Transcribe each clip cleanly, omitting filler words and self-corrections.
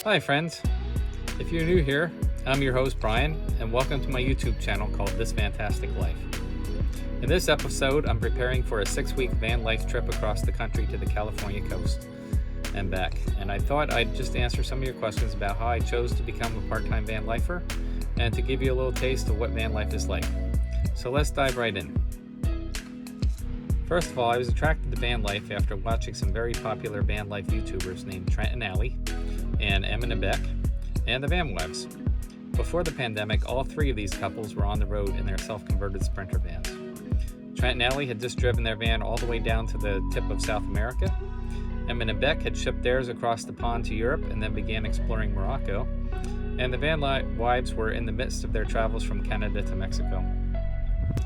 Hi friends, if you're new here, I'm your host Brian, and welcome to my YouTube channel called This Fantastic Life. In this episode, I'm preparing for a 6-week van life trip across the country to the California coast and back, and I thought I'd just answer some of your questions about how I chose to become a part-time van lifer and to give you a little taste of what van life is like. So let's dive right in. First of all, I was attracted to van life after watching some very popular van life YouTubers named Trent and Allie and Emma and Beck and the Vanlives. Before the pandemic, all three of these couples were on the road in their self-converted Sprinter vans. Trent and Allie had just driven their van all the way down to the tip of South America. Emma and Beck had shipped theirs across the pond to Europe and then began exploring Morocco. And the Vanlives were in the midst of their travels from Canada to Mexico.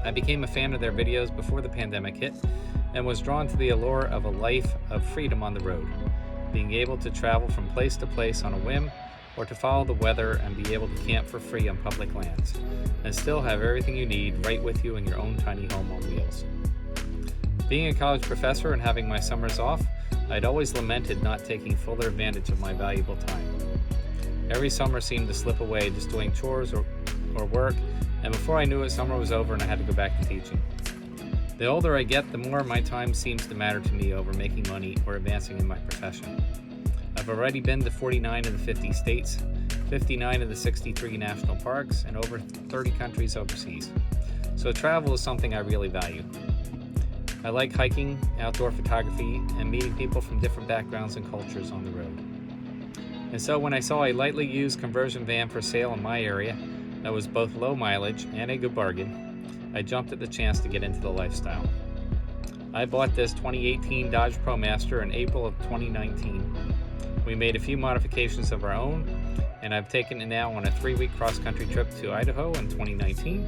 I became a fan of their videos before the pandemic hit and was drawn to the allure of a life of freedom on the road, being able to travel from place to place on a whim or to follow the weather and be able to camp for free on public lands and still have everything you need right with you in your own tiny home on wheels. Being a college professor and having my summers off, I'd always lamented not taking fuller advantage of my valuable time. Every summer seemed to slip away just doing chores or work, and before I knew it, summer was over and I had to go back to teaching. The older I get, the more my time seems to matter to me over making money or advancing in my profession. I've already been to 49 of the 50 states, 59 of the 63 national parks, and over 30 countries overseas. So travel is something I really value. I like hiking, outdoor photography, and meeting people from different backgrounds and cultures on the road. And so when I saw a lightly used conversion van for sale in my area that was both low mileage and a good bargain, I jumped at the chance to get into the lifestyle. I bought this 2018 Dodge ProMaster in April of 2019. We made a few modifications of our own, and I've taken it now on a 3-week cross-country trip to Idaho in 2019,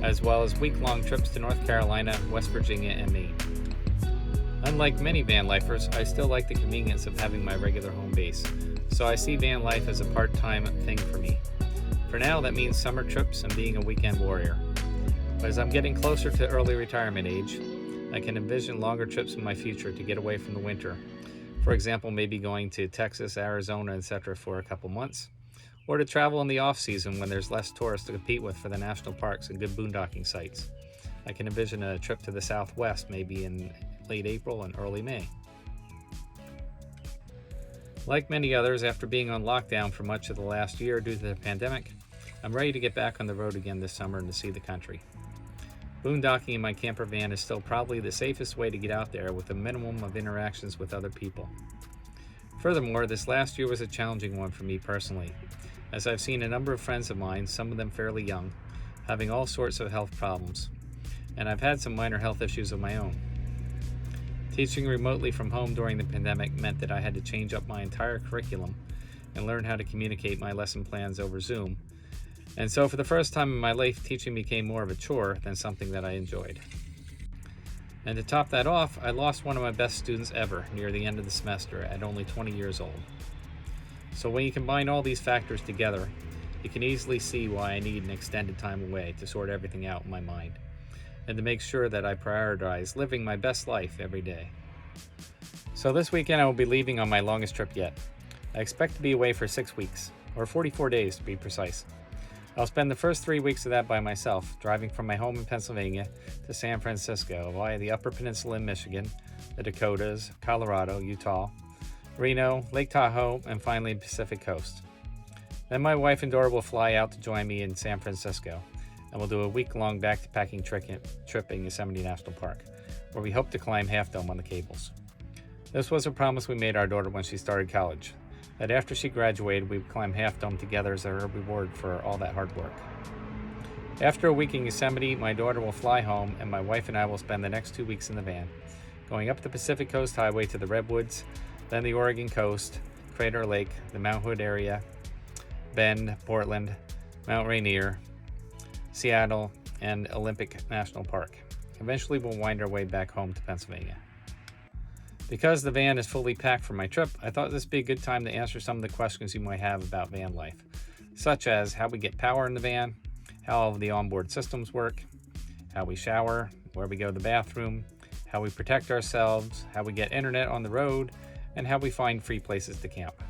as well as week-long trips to North Carolina, West Virginia, and Maine. Unlike many van lifers, I still like the convenience of having my regular home base, so I see van life as a part-time thing for me. For now, that means summer trips and being a weekend warrior. But as I'm getting closer to early retirement age, I can envision longer trips in my future to get away from the winter. For example, maybe going to Texas, Arizona, etc. for a couple months, or to travel in the off-season when there's less tourists to compete with for the national parks and good boondocking sites. I can envision a trip to the Southwest maybe in late April and early May. Like many others, after being on lockdown for much of the last year due to the pandemic, I'm ready to get back on the road again this summer and to see the country. Boondocking in my camper van is still probably the safest way to get out there with a minimum of interactions with other people. Furthermore, this last year was a challenging one for me personally, as I've seen a number of friends of mine, some of them fairly young, having all sorts of health problems, and I've had some minor health issues of my own. Teaching remotely from home during the pandemic meant that I had to change up my entire curriculum and learn how to communicate my lesson plans over Zoom. And so for the first time in my life, teaching became more of a chore than something that I enjoyed. And to top that off, I lost one of my best students ever near the end of the semester at only 20 years old. So when you combine all these factors together, you can easily see why I need an extended time away to sort everything out in my mind and to make sure that I prioritize living my best life every day. So this weekend I will be leaving on my longest trip yet. I expect to be away for 6 weeks, or 44 days to be precise. I'll spend the first 3 weeks of that by myself, driving from my home in Pennsylvania to San Francisco via the Upper Peninsula in Michigan, the Dakotas, Colorado, Utah, Reno, Lake Tahoe, and finally the Pacific Coast. Then my wife and daughter will fly out to join me in San Francisco, and we'll do a week-long backpacking trip in Yosemite National Park, where we hope to climb Half Dome on the cables. This was a promise we made our daughter when she started college, that after she graduated, we would climb Half Dome together as a reward for all that hard work. After a week in Yosemite, my daughter will fly home, and my wife and I will spend the next 2 weeks in the van, going up the Pacific Coast Highway to the Redwoods, then the Oregon coast, Crater Lake, the Mount Hood area, Bend, Portland, Mount Rainier, Seattle, and Olympic National Park. Eventually, we'll wind our way back home to Pennsylvania. Because the van is fully packed for my trip, I thought this would be a good time to answer some of the questions you might have about van life, such as how we get power in the van, how all of the onboard systems work, how we shower, where we go to the bathroom, how we protect ourselves, how we get internet on the road, and how we find free places to camp.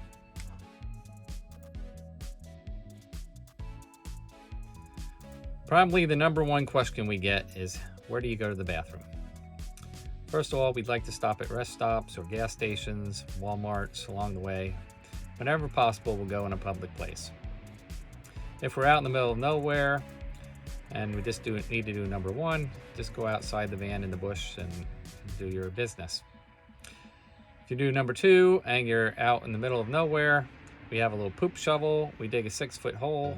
Probably the number one question we get is, where do you go to the bathroom? First of all, we'd like to stop at rest stops or gas stations, Walmarts along the way. Whenever possible, we'll go in a public place. If we're out in the middle of nowhere and we just need to do number one, just go outside the van in the bush and do your business. If you do number two and you're out in the middle of nowhere, we have a little poop shovel. We dig a 6-foot hole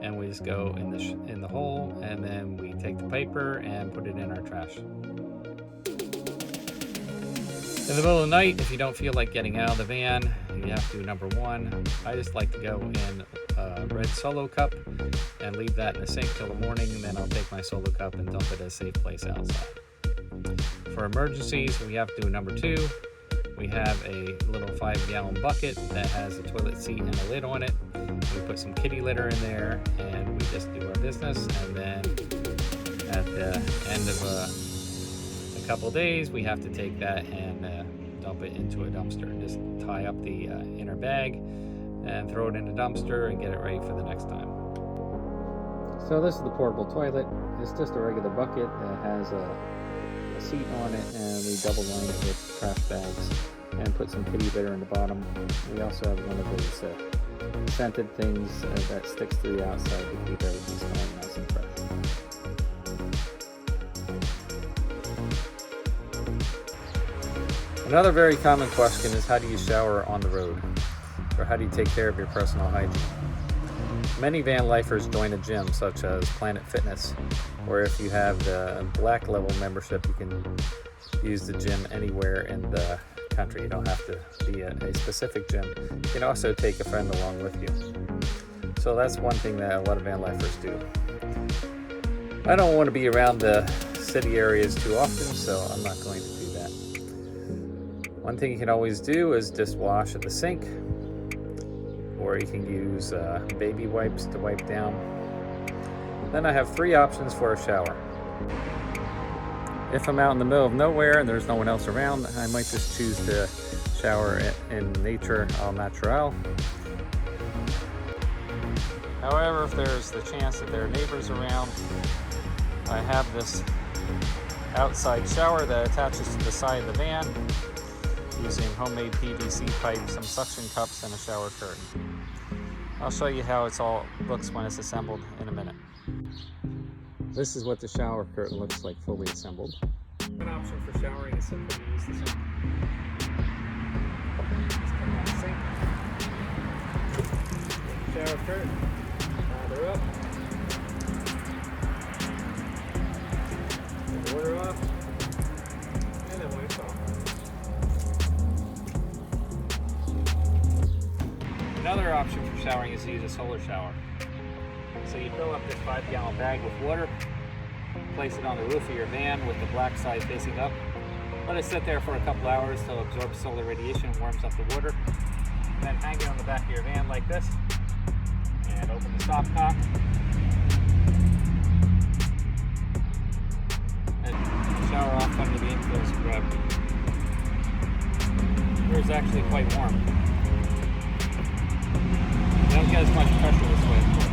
and we just go in the hole, and then we take the paper and put it in our trash. In the middle of the night, if you don't feel like getting out of the van, you have to do number one. I just like to go in a red Solo cup and leave that in the sink till the morning, and then I'll take my Solo cup and dump it at a safe place outside. For emergencies, we have to do number two. We have a little 5-gallon bucket that has a toilet seat and a lid on it. We put some kitty litter in there and we just do our business, and then at the end of a couple days, we have to take that and dump it into a dumpster. Just tie up the inner bag and throw it in a dumpster and get it ready for the next time. So this is the portable toilet. It's just a regular bucket that has a seat on it, and we double line it with trash bags and put some kitty litter in the bottom. We also have one of those scented things that sticks to the outside to keep everything smelling nice and fresh. Another very common question is, how do you shower on the road? Or how do you take care of your personal hygiene? Many van lifers join a gym such as Planet Fitness, or if you have the black level membership, you can use the gym anywhere in the country. You don't have to be at a specific gym. You can also take a friend along with you. So that's one thing that a lot of van lifers do. I don't want to be around the city areas too often, so I'm not going to do that. One thing you can always do is just wash at the sink, or you can use baby wipes to wipe down. Then I have 3 options for a shower. If I'm out in the middle of nowhere and there's no one else around, I might just choose to shower in nature au naturel. However, if there's the chance that there are neighbors around, I have this outside shower that attaches to the side of the van using homemade PVC pipe, some suction cups, and a shower curtain. I'll show you how it all looks when it's assembled in a minute. This is what the shower curtain looks like fully assembled. One option for showering is simply to use the sink. Just come on the sink. Shower curtain. Lather up. Get the water off. And then wipe off. Another option for showering is to use a solar shower. So you fill up this 5-gallon bag with water, place it on the roof of your van with the black side facing up. Let it sit there for a couple hours till it absorbs solar radiation and warms up the water. Then hang it on the back of your van like this, and open the stopcock. And shower off under the influence of gravity. It's actually quite warm. You don't get as much pressure this way, of course.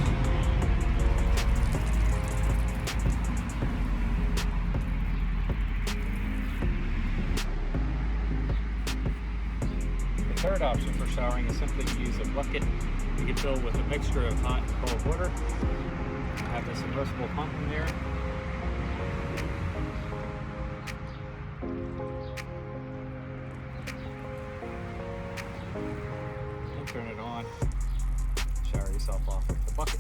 The third option for showering is simply to use a bucket you can fill with a mixture of hot and cold water. I have this submersible pump in there. And turn it on. Shower yourself off with the bucket.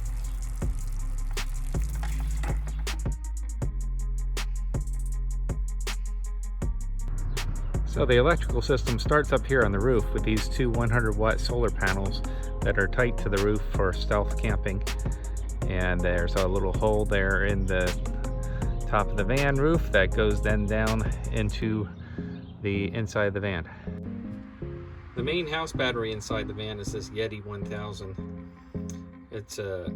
So the electrical system starts up here on the roof with these 2 100-watt solar panels that are tight to the roof for stealth camping. And there's a little hole there in the top of the van roof that goes then down into the inside of the van. The main house battery inside the van is this Yeti 1000. It's a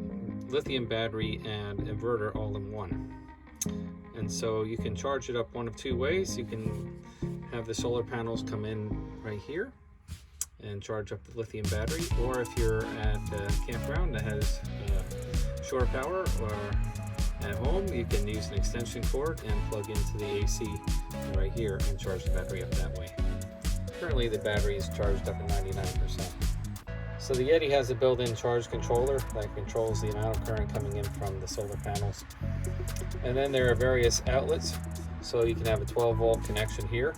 lithium battery and inverter all in one. And so you can charge it up one of 2 ways. You can have the solar panels come in right here and charge up the lithium battery, or if you're at a campground that has shore power or At home, you can use an extension cord and plug into the AC right here and charge the battery up that way. Currently, the battery is charged up at 99%. So the Yeti has a built-in charge controller that controls the amount of current coming in from the solar panels. And then there are various outlets, so you can have a 12-volt connection here.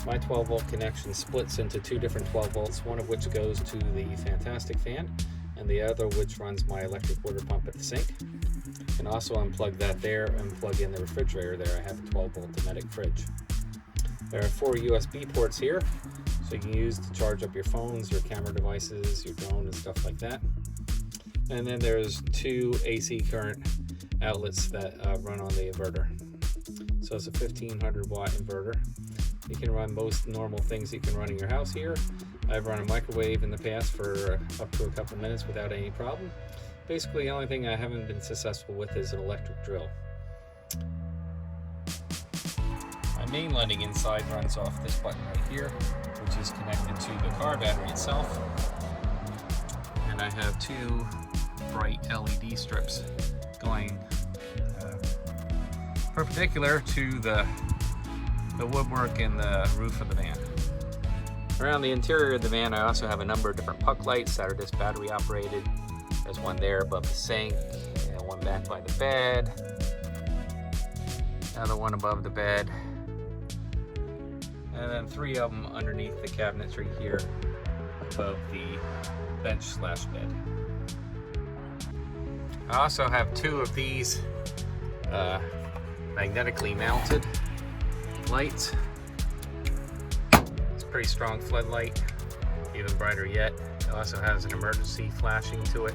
My 12-volt connection splits into two different 12 volts, one of which goes to the Fantastic fan, and the other which runs my electric water pump at the sink. You can also unplug that there and plug in the refrigerator there. I have a 12-volt Dometic fridge. There are 4 USB ports here, so you can use to charge up your phones, your camera devices, your drone, and stuff like that. And then there's 2 AC current outlets that run on the inverter. So it's a 1500 watt inverter. You can run most normal things you can run in your house here. I've run a microwave in the past for up to a couple minutes without any problem. Basically, the only thing I haven't been successful with is an electric drill. My main lighting inside runs off this button right here, which is connected to the car battery itself. And I have 2 bright LED strips going perpendicular to the woodwork and the roof of the van. Around the interior of the van, I also have a number of different puck lights that are just battery operated. There's one there above the sink, and one back by the bed, another one above the bed, and then 3 of them underneath the cabinetry here above the bench/bed. I also have 2 of these magnetically mounted lights. It's a pretty strong floodlight, even brighter yet. It also has an emergency flashing to it.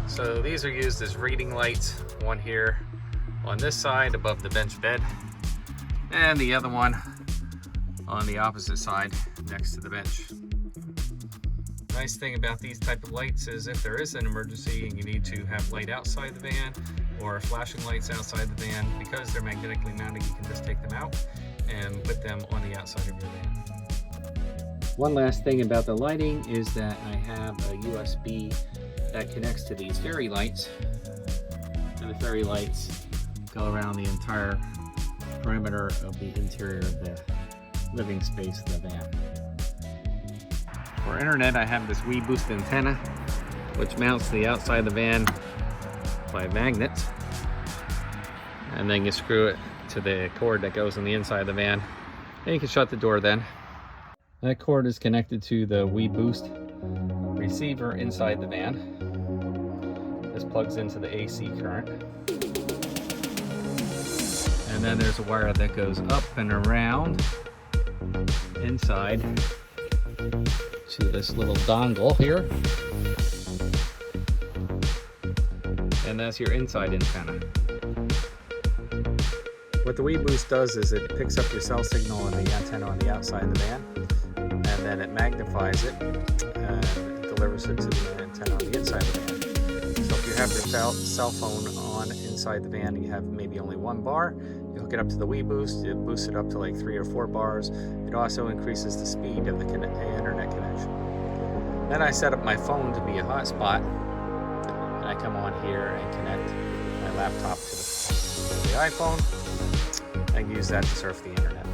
So these are used as reading lights, one here on this side above the bench bed, and the other one on the opposite side next to the bench. Nice thing about these type of lights is if there is an emergency and you need to have light outside the van or flashing lights outside the van, because they're magnetically mounted, you can just take them out and put them on the outside of your van. One last thing about the lighting is that I have a USB that connects to these fairy lights, and the fairy lights go around the entire perimeter of the interior of the living space of the van. For internet, I have this WeBoost antenna, which mounts to the outside of the van by magnets, and then you screw it to the cord that goes on the inside of the van, and you can shut the door then. That cord is connected to the WeBoost receiver inside the van. This plugs into the AC current. And then there's a wire that goes up and around inside to this little dongle here. And that's your inside antenna. What the WeBoost does is it picks up your cell signal on the antenna on the outside of the van, and then it magnifies it and delivers it to the antenna on the inside of the van. So if you have your cell phone on inside the van and you have maybe only 1 bar, you hook it up to the WeBoost, it boosts it up to like 3 or 4 bars. It also increases the speed of the internet connection. Then I set up my phone to be a hotspot, and I come on here and connect my laptop to the iPhone. I can use that to surf the internet.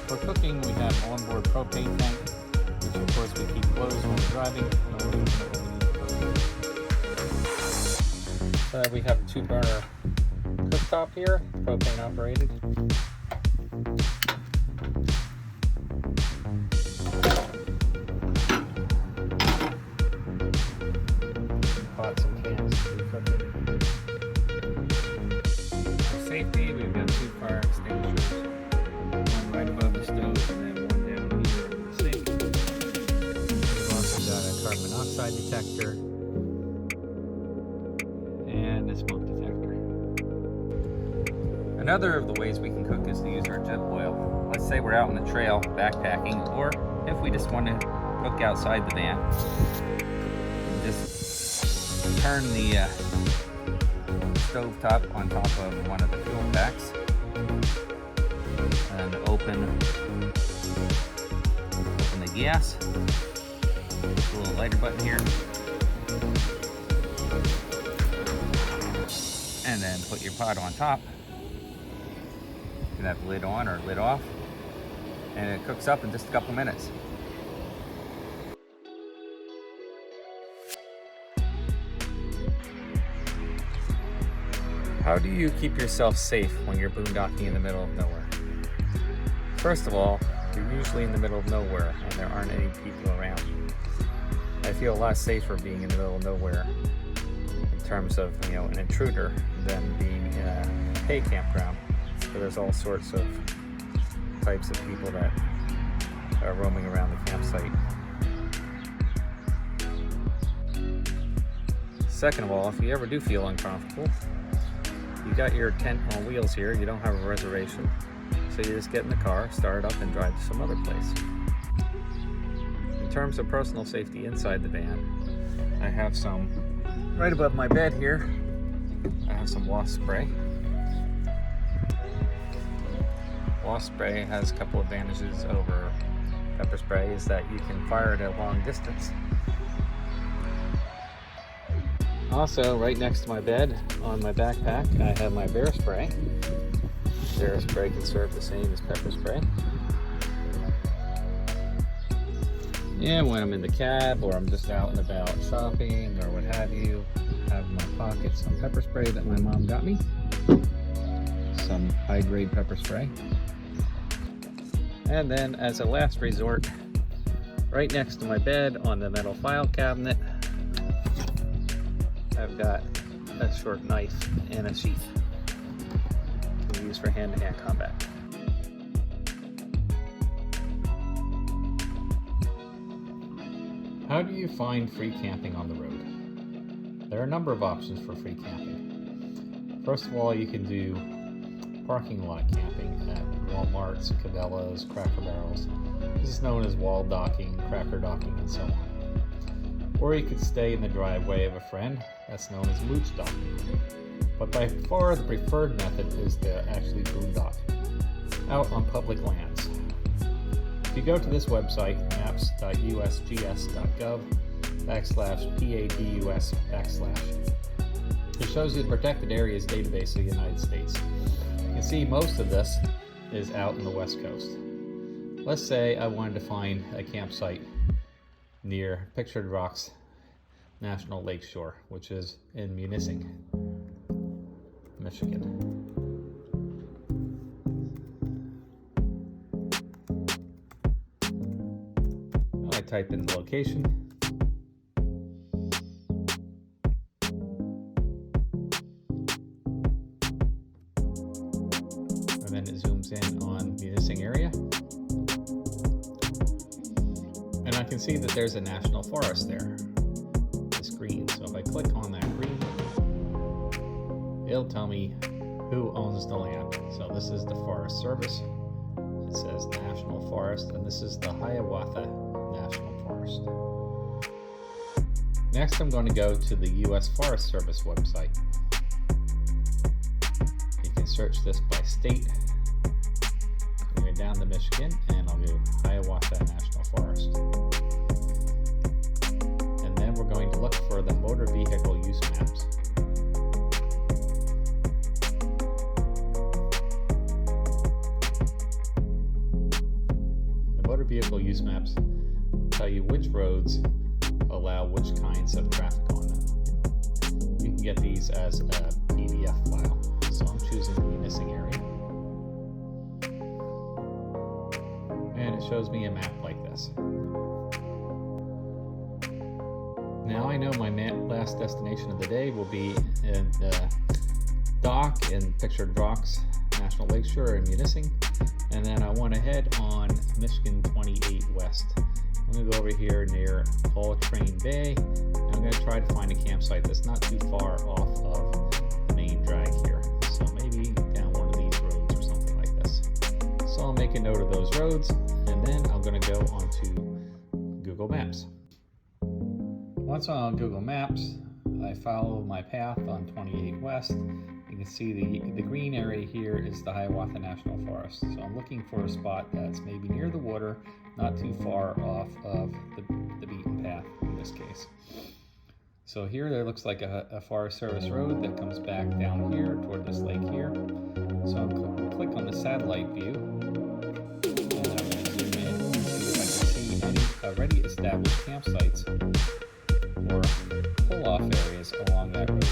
For cooking, we have onboard propane tank, which of course we keep closed when we're driving, and only open it when we need to cook. We have a 2-burner cooktop here, propane operated. Pots and cans to be cooking. For safety, we've got 2 fire extinguishers, one right above the stove and then one down here in the sink. We've also got a carbon monoxide detector and a smoke detector. Another of the ways we can cook is to use our jet boil. Let's say we're out on the trail backpacking, or if we just want to cook outside the van, just turn the stove top on top of one of the fuel packs and open the gas, a little lighter button here. And then put your pot on top. You can have the lid on or lid off. And it cooks up in just a couple minutes. How do you keep yourself safe when you're boondocking in the middle of nowhere? First of all, you're usually in the middle of nowhere and there aren't any people around. I feel a lot safer being in the middle of nowhere in terms of, an intruder than being in a hay campground, where there's all sorts of types of people that are roaming around the campsite. Second of all, if you ever do feel uncomfortable, you got your tent on wheels here, you don't have a reservation, so you just get in the car, start it up, and drive to some other place. In terms of personal safety inside the van, I have some, right above my bed here, I have some wasp spray. Wasp spray has a couple advantages over pepper spray, is that you can fire it at a long distance. Also, right next to my bed, on my backpack, I have my bear spray. Bear spray can serve the same as pepper spray. And when I'm in the cab or I'm just out and about shopping or what have you, I have in my pocket some pepper spray that my mom got me. Some high-grade pepper spray. And then, as a last resort, right next to my bed on the metal file cabinet, I've got a short knife and a sheath to use for hand-to-hand combat. How do you find free camping on the road? There are a number of options for free camping. First of all, you can do parking lot camping at Walmarts, Cabela's, Cracker Barrels. This is known as wall docking, cracker docking, and so on. Or you could stay in the driveway of a friend. That's known as mooch docking. But by far the preferred method is to actually boondock out on public lands. If you go to this website, maps.usgs.gov/PADUS/, it shows you the Protected Areas Database of the United States. You can see most of this is out in the West Coast. Let's say I wanted to find a campsite near Pictured Rocks National Lake Shore, which is in Munising, Michigan. I type in the location. And then it zooms in on Munising area. And I can see that there's a national forest there. This green. So if I click on that green, it'll tell me who owns the land. So this is the Forest Service. It says National Forest, and this is the Hiawatha National Forest. Next, I'm going to go to the U.S. Forest Service website. You can search this by state. I'm going down to Michigan, and I'll do Hiawatha National Forest. And then we're going to look for the motor vehicle use maps. Motor vehicle use maps tell you which roads allow which kinds of traffic on them. You can get these as a PDF file. So I'm choosing the Munising area. And it shows me a map like this. Now I know my last destination of the day will be in the dock in Pictured Rocks National Lakeshore in Munising. And then I want to head on Michigan 28 West. I'm going to go over here near All Train Bay. And I'm going to try to find a campsite that's not too far off of the main drag here. So maybe down one of these roads or something like this. So I'll make a note of those roads, and then I'm going to go onto Google Maps. Once I'm on Google Maps, I follow my path on 28 West. You can see the green area here is the Hiawatha National Forest. So I'm looking for a spot that's maybe near the water, not too far off of the beaten path in this case. So here there looks like a Forest Service road that comes back down here toward this lake here. So I'll click on the satellite view, and I'm going to zoom in and see if I can see any already established campsites or pull-off areas along that road.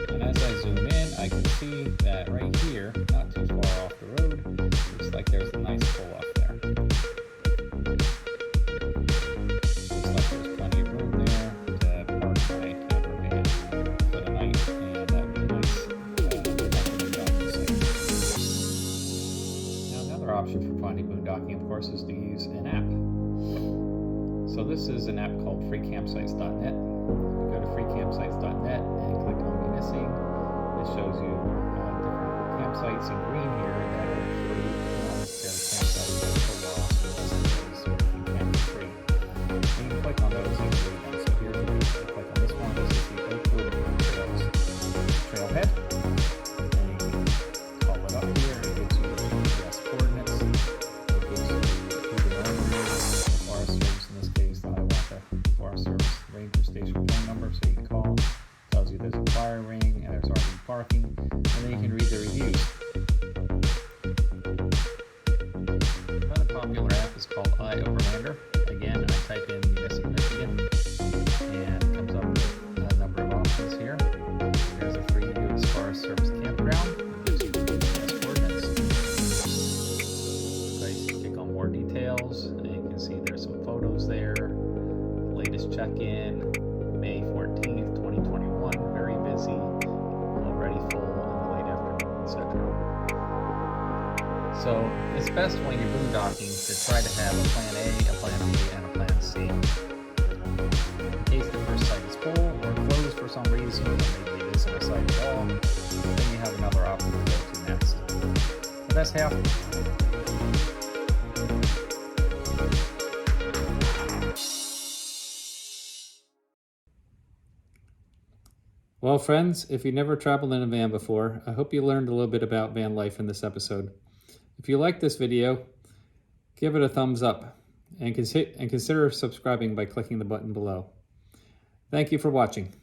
And as I zoom in, I can see that right here, not too far off the road, looks like there's a nice pull-off there. Looks like there's plenty of room there to park my camper van for the night, and that would be a nice boondocking site. Now another option for finding boondocking, of course, is to use an app. So this is an app called freecampsites.net. You go to freecampsites.net and click on Munising. It shows you different campsites in green here that are free. There's campsites that are lost or less than days or camper free. And you can click on those and read them. So here you can click on this one. This is the Oakwood Trails Trailhead. And you can call it up here. It gives you the GPS coordinates. It gives you who the owner is, the Forest Service in this case, the Hiawatha Forest Service Ranger Station phone number, so you can call. Tells you there's a fire ring and there's already parking, and then you can read the reviews. Another popular app is called iOverlander. Again, I type in Munising, Michigan, and it comes up with a number of options here. There's a free use Forest Service campground. It gives you the GPS coordinates. So you can click on more details, and you can see there's some photos there. Latest check-in, May 14th, 2021, very busy, already full in the late afternoon, etc. So it's best when you're boondocking to try to have a plan A, a plan B, and a plan C. In case the first site is full or closed for some reason, or maybe it isn't a site at all, then you have another option to go to next. But that's half. Well, friends, if you've never traveled in a van before, I hope you learned a little bit about van life in this episode. If you like this video, give it a thumbs up and consider subscribing by clicking the button below. Thank you for watching.